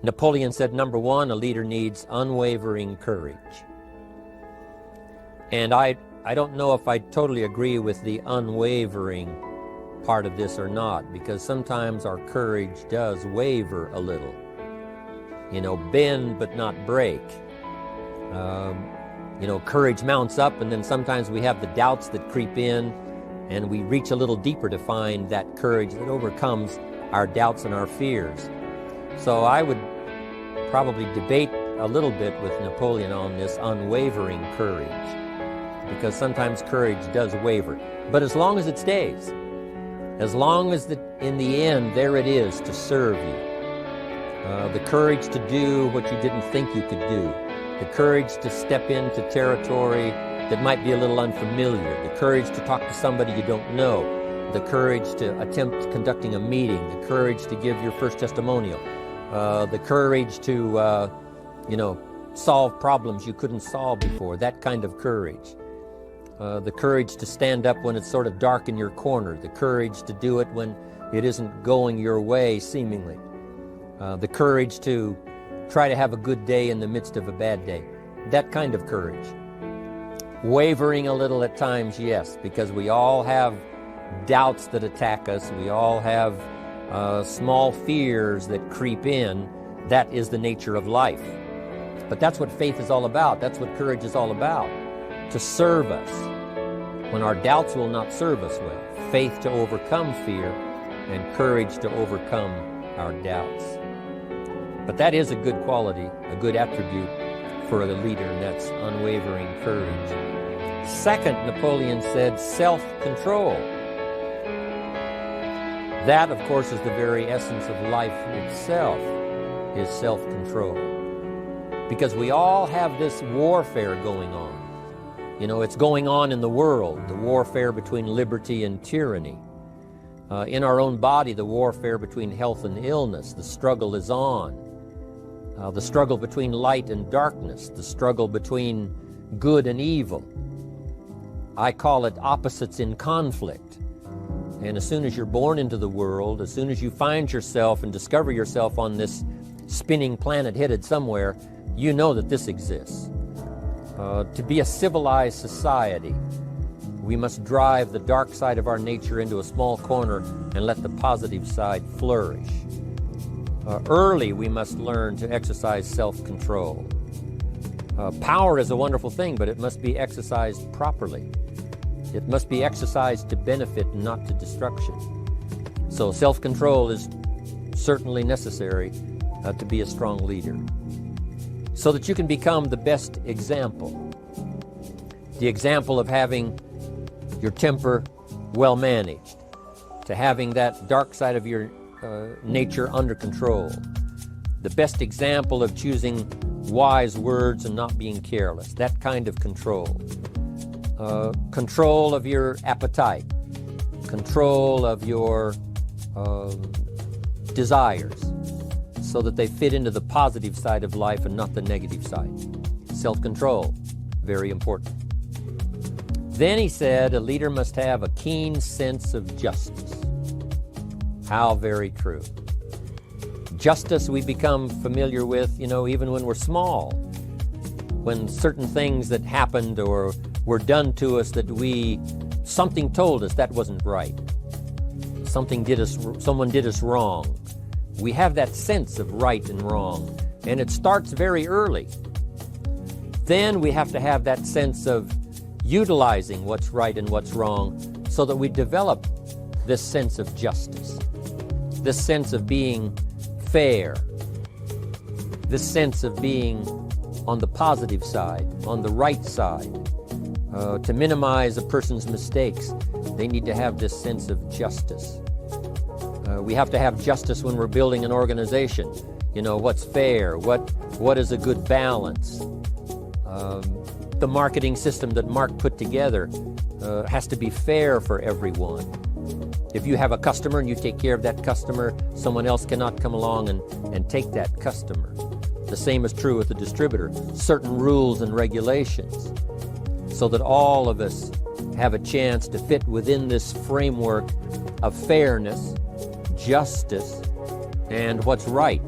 Napoleon said, number one, a leader needs unwavering courage. And I don't know if I totally agree with the unwavering part of this or not, because sometimes our courage does waver a little. Bend but not break. Courage mounts up, and then sometimes we have the doubts that creep in, and we reach a little deeper to find that courage that overcomes our doubts and our fears. So I would probably debate a little bit with Napoleon on this unwavering courage, because sometimes courage does waver. But as long as it stays, as long as in the end there it is to serve you, the courage to do what you didn't think you could do, the courage to step into territory that might be a little unfamiliar, the courage to talk to somebody you don't know, the courage to attempt conducting a meeting, the courage to give your first testimonial, the courage to, solve problems you couldn't solve before, that kind of courage. The courage to stand up when it's sort of dark in your corner, the courage to do it when it isn't going your way, seemingly. The courage to try to have a good day in the midst of a bad day. That kind of courage. Wavering a little at times, yes, because we all have doubts that attack us. We all have small fears that creep in. That is the nature of life. But that's what faith is all about. That's what courage is all about. To serve us when our doubts will not serve us well. Faith to overcome fear, and courage to overcome our doubts. But that is a good quality, a good attribute for a leader, and that's unwavering courage. Second, Napoleon said, self-control. That, of course, is the very essence of life itself, is self-control. Because we all have this warfare going on. It's going on in the world, the warfare between liberty and tyranny. In our own body, the warfare between health and illness, the struggle is on. The struggle between light and darkness, the struggle between good and evil. I call it opposites in conflict. And as soon as you're born into the world, as soon as you find yourself and discover yourself on this spinning planet headed somewhere, you know that this exists. To be a civilized society, we must drive the dark side of our nature into a small corner and let the positive side flourish. Early, we must learn to exercise self-control. Power is a wonderful thing, but it must be exercised properly. It must be exercised to benefit, not to destruction. So self-control is certainly necessary to be a strong leader, so that you can become the best example. The example of having your temper well managed, to having that dark side of your nature under control. The best example of choosing wise words and not being careless, that kind of control. Control of your appetite, control of your desires, so that they fit into the positive side of life and not the negative side. Self-control, very important. Then he said, a leader must have a keen sense of justice. How very true. Justice we become familiar with, even when we're small. When certain things that happened or were done to us that something told us that wasn't right. Someone did us wrong. We have that sense of right and wrong, and it starts very early. Then we have to have that sense of utilizing what's right and what's wrong, so that we develop this sense of justice, this sense of being fair, this sense of being on the positive side, on the right side. To minimize a person's mistakes, they need to have this sense of justice. We have to have justice when we're building an organization. What's fair, what is a good balance. The marketing system that Mark put together has to be fair for everyone. If you have a customer and you take care of that customer, someone else cannot come along and take that customer. The same is true with the distributor. Certain rules and regulations, so that all of us have a chance to fit within this framework of fairness, justice, and what's right.